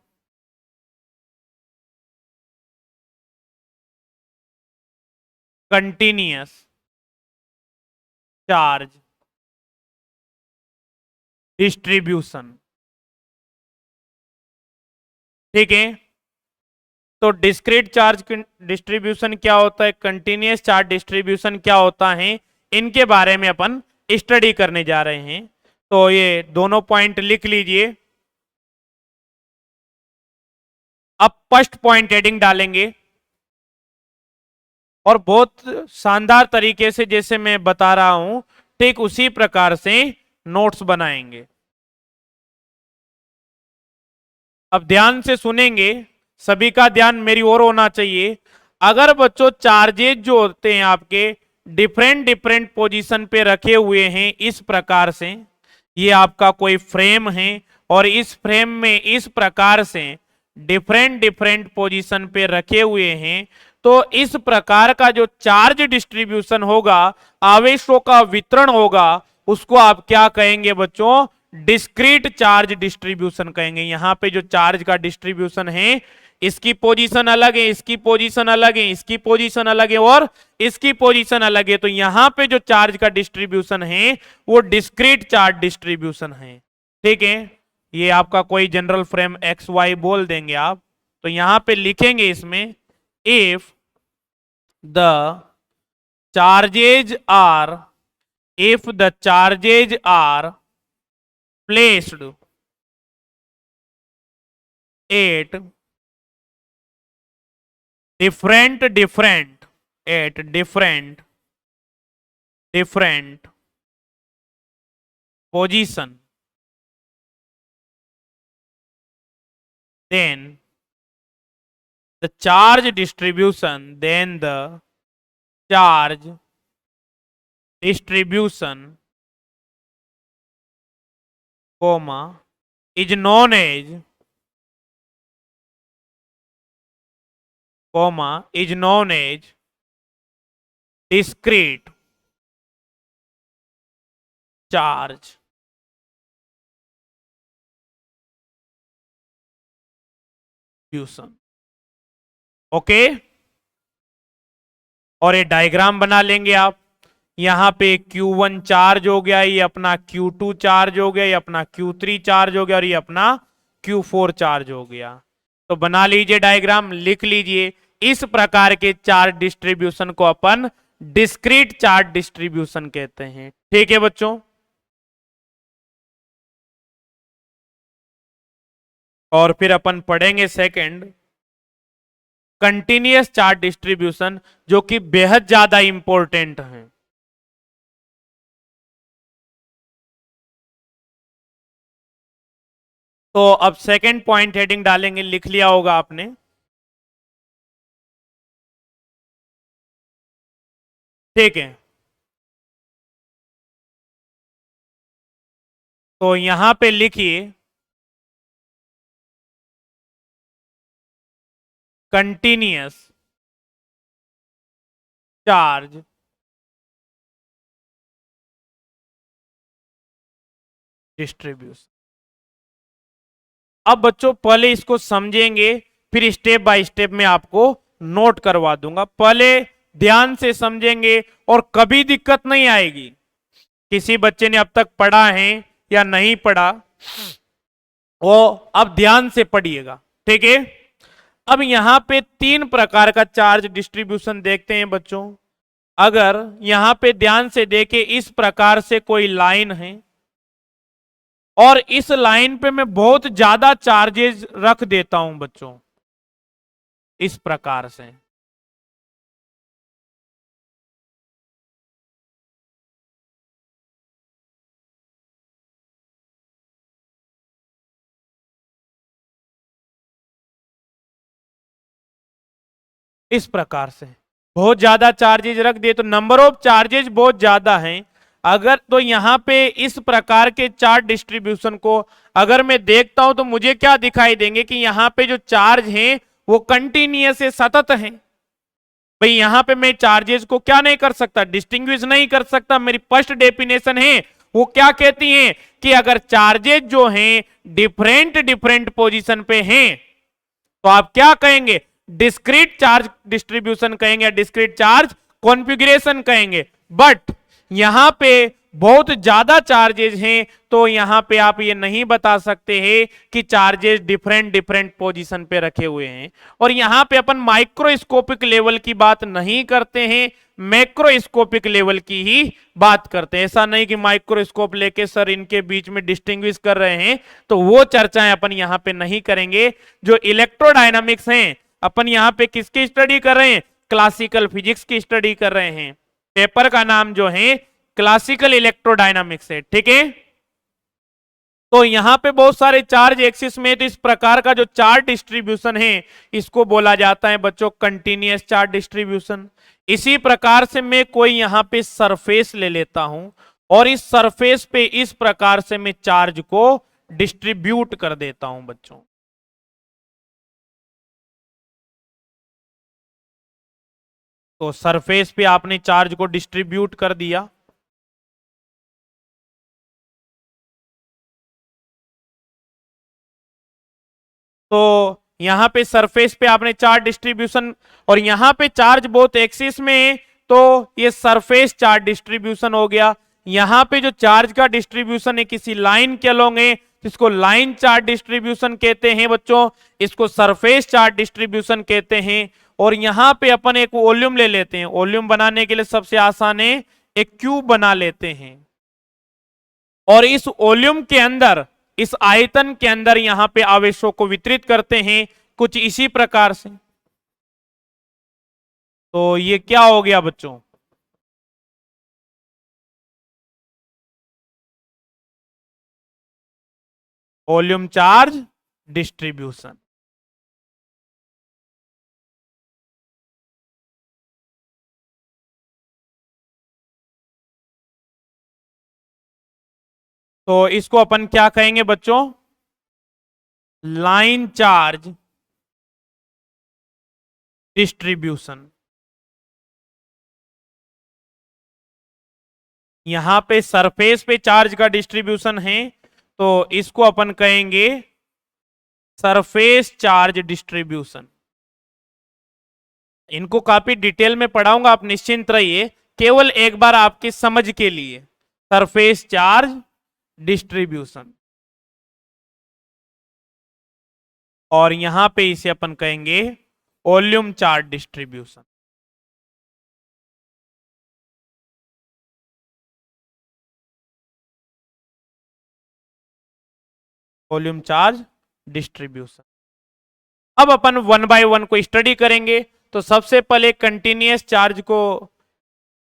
Speaker 1: कंटिन्यूअस चार्ज डिस्ट्रीब्यूशन। ठीक है, तो डिस्क्रीट चार्ज डिस्ट्रीब्यूशन क्या होता है, कंटिन्यूअस चार्ज डिस्ट्रीब्यूशन क्या होता है, इनके बारे में अपन स्टडी करने जा रहे हैं। तो ये दोनों पॉइंट लिख लीजिए। अब फर्स्ट पॉइंट हेडिंग डालेंगे और बहुत शानदार तरीके से जैसे मैं बता रहा हूं ठीक उसी प्रकार से नोट्स बनाएंगे। अब ध्यान से सुनेंगे, सभी का ध्यान मेरी ओर होना चाहिए। अगर बच्चों चार्जेज जो होते हैं आपके डिफरेंट डिफरेंट पोजीशन पे रखे हुए हैं इस प्रकार से, ये आपका कोई फ्रेम है और इस फ्रेम में इस प्रकार से डिफरेंट डिफरेंट पोजीशन पे रखे हुए हैं, तो इस प्रकार का जो चार्ज डिस्ट्रीब्यूशन होगा, आवेशों का वितरण होगा, उसको आप क्या कहेंगे बच्चों, डिस्क्रीट चार्ज डिस्ट्रीब्यूशन कहेंगे। यहां पे जो चार्ज का डिस्ट्रीब्यूशन है, इसकी पोजीशन अलग है, इसकी पोजीशन अलग है, इसकी पोजीशन अलग है और इसकी पोजीशन अलग है, तो यहां पे जो चार्ज का डिस्ट्रीब्यूशन है वो डिस्क्रीट चार्ज डिस्ट्रीब्यूशन है। ठीक है, ये आपका कोई जनरल फ्रेम एक्स वाई बोल देंगे आप, तो यहां पे लिखेंगे इसमें if the charges are, if the charges are placed at different position, then the charge distribution, comma is known as discrete charge distribution। Okay, और ये डायग्राम बना लेंगे आप। यहां पे Q1 चार्ज हो गया, ये अपना Q2 चार्ज हो गया, ये अपना Q3 चार्ज हो गया और ये अपना Q4 चार्ज हो गया। तो बना लीजिए डायग्राम, लिख लीजिए। इस प्रकार के चार्ज डिस्ट्रीब्यूशन को अपन डिस्क्रीट चार्ज डिस्ट्रीब्यूशन कहते हैं। ठीक है बच्चों, और फिर अपन पढ़ेंगे सेकंड कंटिन्यूअस चार्ज डिस्ट्रीब्यूशन, जो कि बेहद ज्यादा इंपॉर्टेंट है। तो अब सेकंड पॉइंट हेडिंग डालेंगे, लिख लिया होगा आपने। ठीक है, तो यहां पे लिखिए कंटिन्यूअस चार्ज डिस्ट्रीब्यूशन। अब बच्चों पहले इसको समझेंगे, फिर स्टेप बाय स्टेप में आपको नोट करवा दूंगा। पहले ध्यान से समझेंगे और कभी दिक्कत नहीं आएगी। किसी बच्चे ने अब तक पढ़ा है या नहीं पढ़ा, वो अब ध्यान से पढ़िएगा। ठीक है, अब यहां पे तीन प्रकार का चार्ज डिस्ट्रीब्यूशन देखते हैं बच्चों। अगर यहां पे ध्यान से देखें, इस प्रकार से कोई लाइन है और इस लाइन पे मैं बहुत ज्यादा चार्जेस रख देता हूं बच्चों, इस प्रकार से। इस प्रकार से बहुत ज्यादा चार्जेज रख दिए तो नंबर ऑफ चार्जेज बहुत ज्यादा हैं। अगर तो यहाँ पे इस प्रकार के चार्ज डिस्ट्रीब्यूशन को अगर मैं देखता हूं तो मुझे क्या दिखाई देंगे कि यहाँ पे जो चार्ज हैं वो कंटिन्यूअस है, सतत है। भाई यहां पे मैं चार्जेस को क्या नहीं कर सकता, डिस्टिंग्विश नहीं कर सकता। मेरी फर्स्ट डेफिनेशन है वो क्या कहती है कि अगर चार्जेस जो हैं डिफरेंट डिफरेंट पोजीशन पे हैं तो आप क्या कहेंगे, डिस्क्रीट चार्ज डिस्ट्रीब्यूशन कहेंगे या डिस्क्रीट चार्ज कॉन्फ़िगरेशन कहेंगे। बट यहां पे बहुत ज्यादा चार्जेज हैं तो यहां पे आप ये नहीं बता सकते हैं कि चार्जेस डिफरेंट डिफरेंट पोजीशन पे रखे हुए हैं। और यहां पे अपन माइक्रोस्कोपिक लेवल की बात नहीं करते हैं, मैक्रोस्कोपिक लेवल की ही बात करते हैं। ऐसा नहीं कि माइक्रोस्कोप लेके सर इनके बीच में डिस्टिंग्विश कर रहे हैं, तो वो चर्चाएं अपन यहां पे नहीं करेंगे। जो इलेक्ट्रोडायनामिक्स हैं अपन यहां पे किसकी स्टडी कर रहे हैं, क्लासिकल फिजिक्स की स्टडी कर रहे हैं। पेपर का नाम जो है क्लासिकल इलेक्ट्रोडायनामिक्स है, ठीक है। तो यहां पे बहुत सारे चार्ज एक्सिस में, तो इस प्रकार का जो चार्ज डिस्ट्रीब्यूशन है इसको बोला जाता है बच्चों कंटीन्यूअस चार्ज डिस्ट्रीब्यूशन। इसी प्रकार से मैं कोई यहां पे सरफेस ले लेता हूं और इस सरफेस पे इस प्रकार से मैं चार्ज को डिस्ट्रीब्यूट कर देता हूं बच्चों। तो सरफेस पे आपने चार्ज को डिस्ट्रीब्यूट कर दिया। तो यहां पे सरफेस पे आपने चार्ज डिस्ट्रीब्यूशन, और यहां पे चार्ज बहुत एक्सिस में है तो ये सरफेस चार्ज डिस्ट्रीब्यूशन हो गया। यहां पे जो चार्ज का डिस्ट्रीब्यूशन है किसी लाइन के अलोंग है, इसको लाइन चार्ज डिस्ट्रीब्यूशन कहते हैं बच्चों, इसको सरफेस चार्ज डिस्ट्रीब्यूशन कहते हैं। और यहां पे अपन एक वॉल्यूम ले लेते हैं, वॉल्यूम बनाने के लिए सबसे आसान है एक क्यूब बना लेते हैं और इस वॉल्यूम के अंदर, इस आयतन के अंदर यहां पे आवेशों को वितरित करते हैं कुछ इसी प्रकार से। तो ये क्या हो गया बच्चों, वॉल्यूम चार्ज डिस्ट्रीब्यूशन। तो इसको अपन क्या कहेंगे बच्चों, लाइन चार्ज डिस्ट्रीब्यूशन। यहां पे सरफेस पे चार्ज का डिस्ट्रीब्यूशन है तो इसको अपन कहेंगे सरफेस चार्ज डिस्ट्रीब्यूशन। इनको काफी डिटेल में पढ़ाऊंगा, आप निश्चिंत रहिए, केवल एक बार आपकी समझ के लिए। सरफेस चार्ज डिस्ट्रीब्यूशन, और यहां पे इसे अपन कहेंगे volume charge distribution. Volume charge distribution. अब अपन वन बाय वन को स्टडी करेंगे। तो सबसे पहले कंटिन्यूअस चार्ज को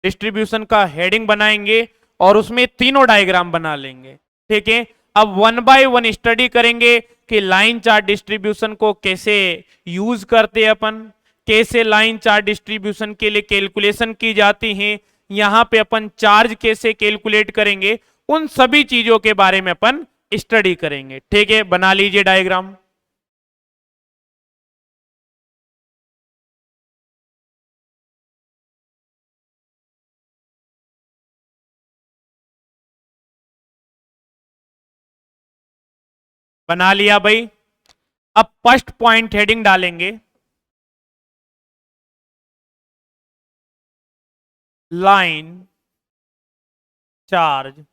Speaker 1: डिस्ट्रीब्यूशन का हेडिंग बनाएंगे और उसमें तीनों डायग्राम बना लेंगे, ठीक है। अब वन बाय वन स्टडी करेंगे कि लाइन चार्ज डिस्ट्रीब्यूशन को कैसे यूज करते हैं अपन, कैसे लाइन चार्ज डिस्ट्रीब्यूशन के लिए कैलकुलेशन की जाती है, यहां पे अपन चार्ज कैसे कैलकुलेट करेंगे, उन सभी चीजों के बारे में अपन स्टडी करेंगे, ठीक है। बना लीजिए डायग्राम। बना लिया भाई। अब फर्स्ट पॉइंट हेडिंग डालेंगे, लाइन चार्ज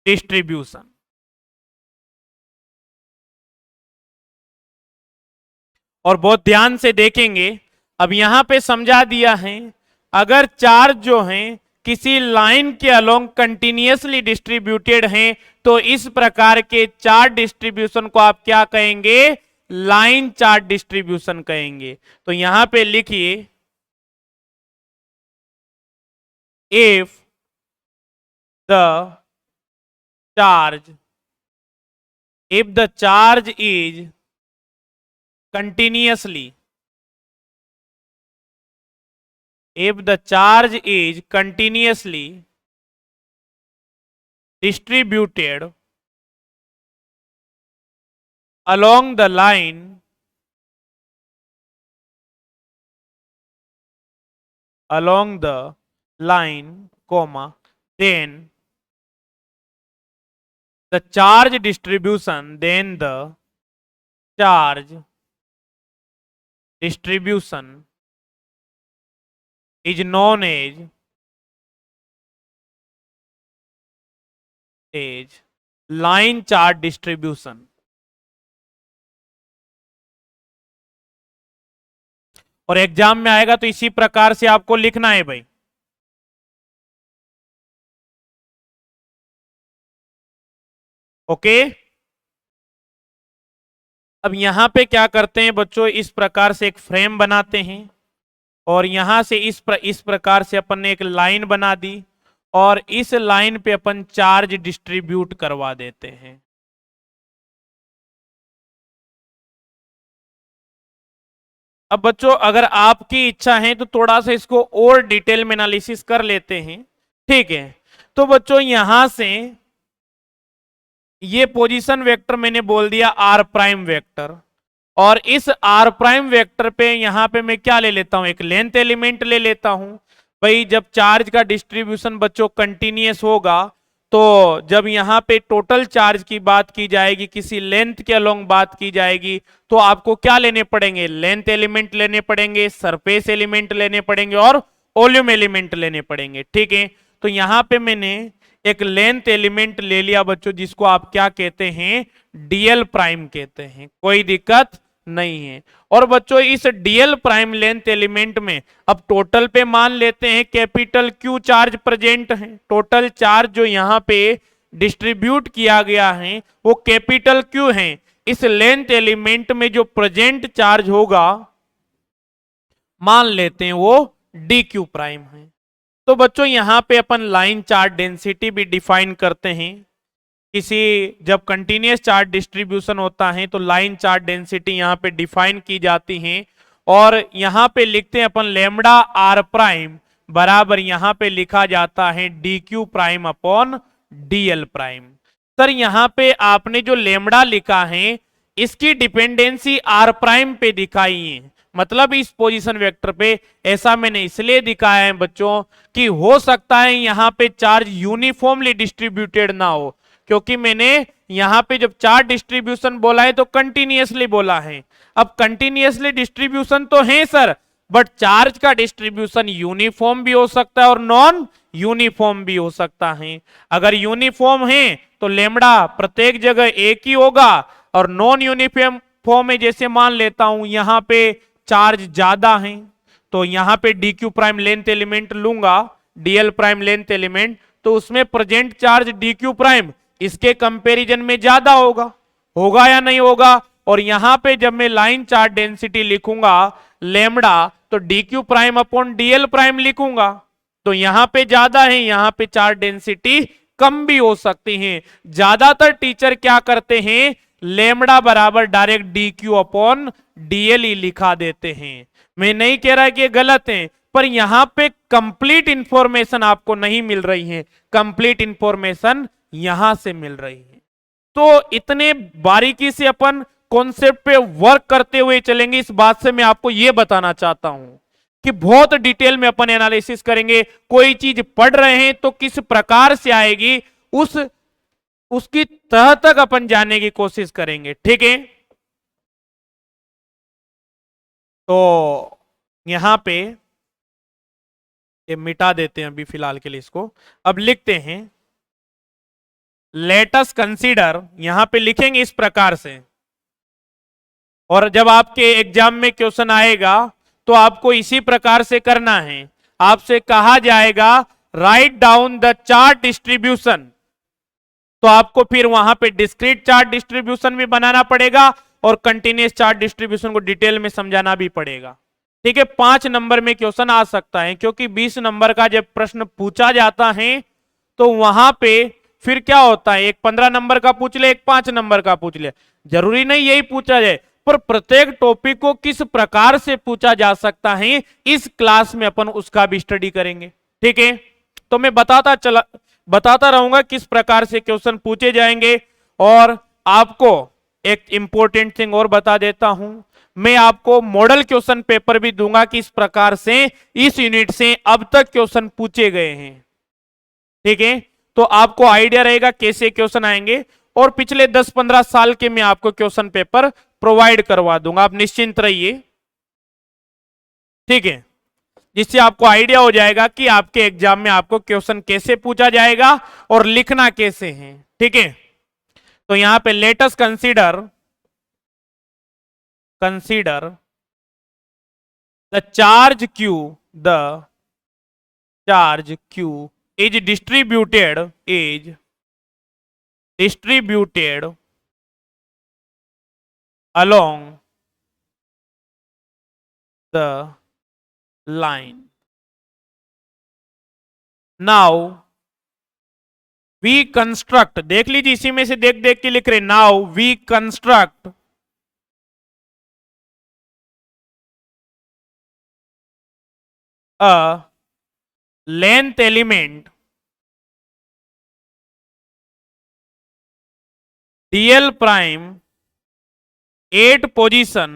Speaker 1: डिस्ट्रीब्यूशन। और बहुत ध्यान से देखेंगे, अब यहां पे समझा दिया है अगर चार्ज जो हैं किसी लाइन के अलोंग कंटिन्यूअसली डिस्ट्रीब्यूटेड हैं तो इस प्रकार के चार्ज डिस्ट्रीब्यूशन को आप क्या कहेंगे, लाइन चार्ज डिस्ट्रीब्यूशन कहेंगे। तो यहां पे लिखिए, if the charge, if the charge is continuously if the charge is continuously distributed along the line comma, then the charge distribution is known as line charge distribution. और exam में आएगा तो इसी प्रकार से आपको लिखना है भाई। ओके, अब यहां पे क्या करते हैं बच्चों, इस प्रकार से एक फ्रेम बनाते हैं और यहां से इस प्रकार से अपन ने एक लाइन बना दी और इस लाइन पे अपन चार्ज डिस्ट्रीब्यूट करवा देते हैं। अब बच्चों अगर आपकी इच्छा है तो थोड़ा सा इसको और डिटेल में एनालिसिस कर लेते हैं, ठीक है। तो बच्चों यहां से ये पोजीशन वेक्टर मैंने बोल दिया आर प्राइम वेक्टर, और इस आर प्राइम वेक्टर पे यहां पे मैं क्या ले लेता हूं, एक लेंथ एलिमेंट ले लेता हूं। भाई जब चार्ज का डिस्ट्रीब्यूशन बच्चों कंटिन्यूअस होगा तो जब यहां पे टोटल चार्ज की बात की जाएगी, किसी लेंथ के अलोंग बात की जाएगी, तो आपको क्या लेने पड़ेंगे, लेंथ एलिमेंट लेने पड़ेंगे, सरफेस एलिमेंट लेने पड़ेंगे और वॉल्यूम एलिमेंट लेने पड़ेंगे, ठीक है। तो यहां पे मैंने एक लेंथ एलिमेंट ले लिया बच्चों, जिसको आप क्या कहते हैं, डीएल प्राइम कहते हैं, कोई दिक्कत नहीं है। और बच्चों इस डीएल प्राइम लेंथ एलिमेंट में अब टोटल पे मान लेते हैं कैपिटल क्यू चार्ज प्रेजेंट है। टोटल चार्ज जो यहां पे डिस्ट्रीब्यूट किया गया है वो कैपिटल क्यू है। इस लेंथ एलिमेंट में जो प्रेजेंट चार्ज होगा मान लेते हैं वो डी क्यू प्राइम है। तो बच्चों यहां पे अपन लाइन चार्ज डेंसिटी भी डिफाइन करते हैं। किसी जब कंटिन्यूअस चार्ज डिस्ट्रीब्यूशन होता है तो लाइन चार्ज डेंसिटी यहां पे डिफाइन की जाती है और यहां पे लिखते हैं अपन लेमडा आर प्राइम बराबर यहां पे लिखा जाता है D Q prime upon DL prime. Sir यहां पे आपने जो लेमडा लिखा है इसकी डिपेंडेंसी आर प्राइम पे दिखाई है, मतलब इस पोजीशन वेक्टर पे। ऐसा मैंने इसलिए दिखाया है बच्चों कि हो सकता है यहां पे चार्ज यूनिफॉर्मली डिस्ट्रीब्यूटेड ना हो, क्योंकि मैंने यहां पे जब चार्ज डिस्ट्रीब्यूशन बोला है तो कंटिन्यूअसली बोला है। अब कंटिन्यूअसली डिस्ट्रीब्यूशन तो है सर, बट चार्ज का डिस्ट्रीब्यूशन यूनिफॉर्म भी हो सकता है और नॉन यूनिफॉर्म भी हो सकता है। अगर यूनिफॉर्म है तो लेमडा प्रत्येक जगह एक ही होगा, और नॉन यूनिफॉर्म फॉर्म में जैसे मान लेता हूं यहां पे चार्ज ज्यादा है तो यहां पे D Q prime length element लूंगा, डीएल प्राइम लेंथ एलिमेंट, तो उसमें present charge D Q prime इसके कंपैरिजन में ज्यादा होगा या नहीं होगा। और यहां पे जब मैं लाइन चार्ज डेंसिटी लिखूंगा लेमडा तो D Q prime upon DL prime लिखूंगा, तो यहां पे ज्यादा है, यहां पे चार्ज डेंसिटी कम भी हो सकती है। ज्यादातर टीचर क्या करते हैं, लेमडा बराबर direct D Q upon DL ही लिखा देते हैं। मैं नहीं कह रहा कि ये गलत है, पर यहां पे कंप्लीट इंफॉर्मेशन आपको नहीं मिल रही है, कंप्लीट इंफॉर्मेशन यहां से मिल रही है। तो इतने बारीकी से अपन कॉन्सेप्ट पे वर्क करते हुए चलेंगे, इस बात से मैं आपको यह बताना चाहता हूं कि बहुत डिटेल में अपन एनालिसिस करेंगे। कोई चीज पढ़ रहे हैं तो किस प्रकार से आएगी उसकी तह तक अपन जाने की कोशिश करेंगे, ठीक है। तो यहां पे ये मिटा देते हैं अभी फिलहाल के लिए इसको। अब लिखते हैं लेट अस कंसीडर, यहां पे लिखेंगे इस प्रकार से, और जब आपके एग्जाम में क्वेश्चन आएगा तो आपको इसी प्रकार से करना है। आपसे कहा जाएगा write down the chart distribution, तो आपको फिर वहां पे डिस्क्रीट चार्ट डिस्ट्रीब्यूशन भी बनाना पड़ेगा और कंटिन्यूअस चार्ट डिस्ट्रीब्यूशन को डिटेल में समझाना भी पड़ेगा, ठीक है। 5 नंबर में क्वेश्चन आ सकता है, क्योंकि 20 नंबर का जब प्रश्न पूछा जाता है तो वहां पे फिर क्या होता है, एक 15 नंबर का पूछ ले, एक 5 नंबर का पूछ ले, जरूरी नहीं यही पूछा जाए। पर प्रत्येक टॉपिक को किस प्रकार से पूछा जा सकता है इस क्लास में अपन उसका भी स्टडी करेंगे। ठीक है, तो मैं बताता रहूंगा किस प्रकार से क्वेश्चन पूछे जाएंगे। और आपको एक इंपॉर्टेंट थिंग और बता देता हूं, मैं आपको मॉडल क्वेश्चन पेपर भी दूंगा कि इस प्रकार से इस यूनिट से अब तक क्वेश्चन पूछे गए हैं। ठीक है, तो आपको आइडिया रहेगा कैसे क्वेश्चन आएंगे। और पिछले 10-15 साल के मैं आपको क्वेश्चन पेपर प्रोवाइड करवा दूंगा, आप निश्चिंत रहिए। ठीक है, जिससे आपको आइडिया हो जाएगा कि आपके एग्जाम में आपको क्वेश्चन कैसे पूछा जाएगा और लिखना कैसे है। ठीक है, तो यहां पे let's consider the charge q the charge q is distributed along the line. Now we construct, देख लीजिए इसी में से देख देख के लिख रहे। Now we construct a length element dl prime 8 position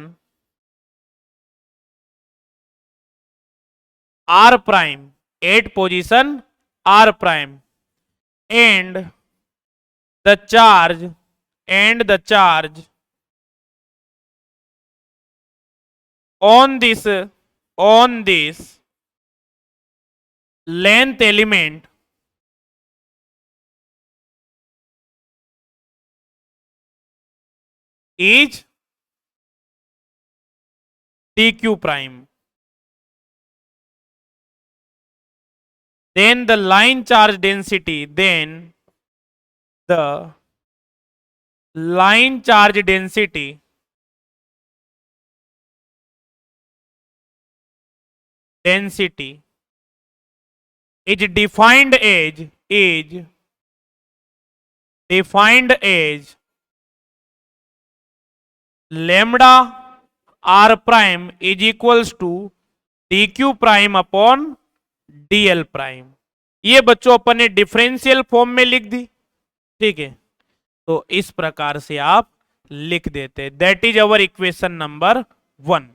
Speaker 1: r prime 8 position r prime and the charge on this length element is dq prime. Then the line charge density, density is defined as lambda r prime is equals to dq prime upon dl prime। ये बच्चों अपन ने differential form में लिख दी। ठीक है, तो इस प्रकार से आप लिख देते, that is our equation number 1।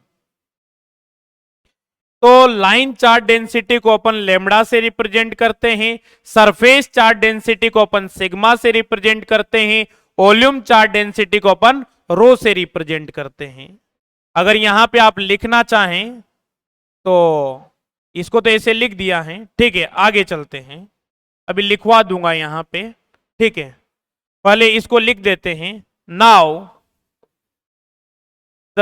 Speaker 1: तो लाइन चार्ज डेंसिटी को अपन लेमड़ा से रिप्रेजेंट करते हैं, सरफेस चार्ज डेंसिटी को अपन सिग्मा से रिप्रेजेंट करते हैं, वॉल्यूम चार्ज डेंसिटी को अपन रो से रिप्रेजेंट करते हैं। अगर यहां पे आप लिखना चाहें तो इसको तो ऐसे लिख दिया है। ठीक है, आगे चलते हैं, अभी लिखवा दूंगा यहां पे। ठीक है, पहले इसको लिख देते हैं। Now the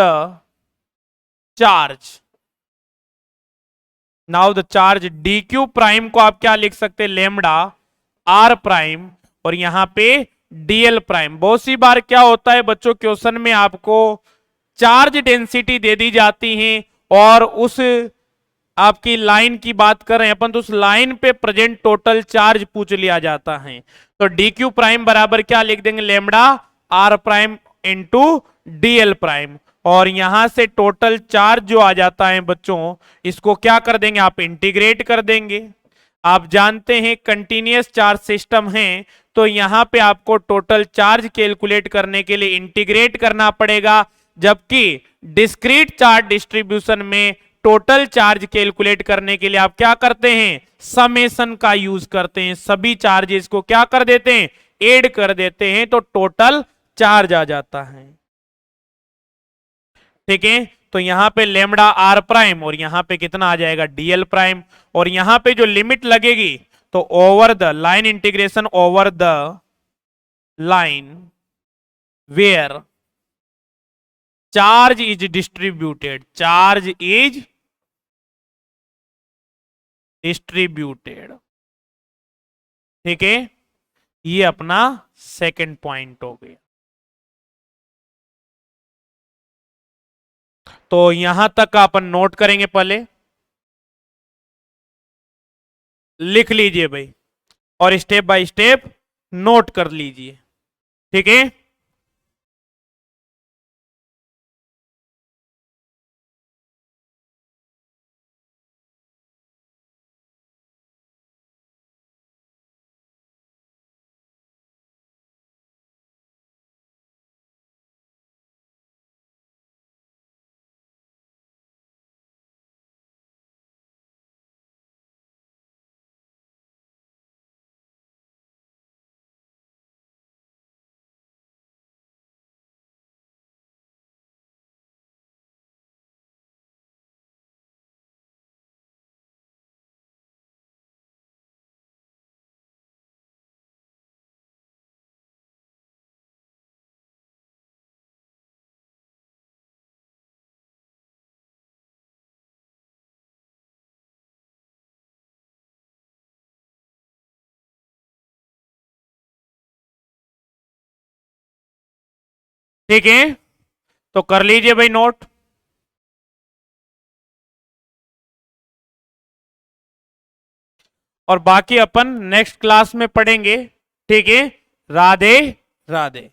Speaker 1: charge D Q prime को आप क्या लिख सकते हैं, लेमड़ा आर प्राइम, और यहां पे डीएल प्राइम। बहुत सी बार क्या होता है बच्चों, क्वेश्चन में आपको चार्ज डेंसिटी दे दी जाती है और उस आपकी लाइन की बात कर रहे हैं अपन, तो उस लाइन पे प्रेजेंट टोटल चार्ज पूछ लिया जाता है। तो डी क्यू प्राइम बराबर क्या लिख देंगे, lambda R prime into DL prime, और यहां से टोटल चार्ज जो आ जाता है बच्चों, इसको क्या कर देंगे आप, इंटीग्रेट कर देंगे। आप जानते हैं कंटिन्यूअस चार्ज सिस्टम है, तो यहां पे आपको टोटल चार्ज कैलकुलेट करने के लिए इंटीग्रेट करना पड़ेगा, जबकि डिस्क्रीट चार्ज डिस्ट्रीब्यूशन में टोटल चार्ज कैलकुलेट करने के लिए आप क्या करते हैं, समेशन का यूज करते हैं। सभी चार्जेस को क्या कर देते हैं, ऐड कर देते हैं, तो टोटल चार्ज आ जाता है। ठीक है, तो यहां पे लेमड़ा आर प्राइम और यहां पे कितना आ जाएगा, डीएल प्राइम, और यहां पे जो लिमिट लगेगी तो over the line integration over the line where charge is distributed, ठीक है, ये अपना सेकंड पॉइंट हो गया। तो यहां तक का अपन नोट करेंगे, पहले लिख लीजिए भाई और स्टेप बाय स्टेप नोट कर लीजिए। ठीक है, ठीक है, तो कर लीजिए भाई नोट। और बाकी अपन नेक्स्ट क्लास में पढ़ेंगे। ठीक है, राधे राधे।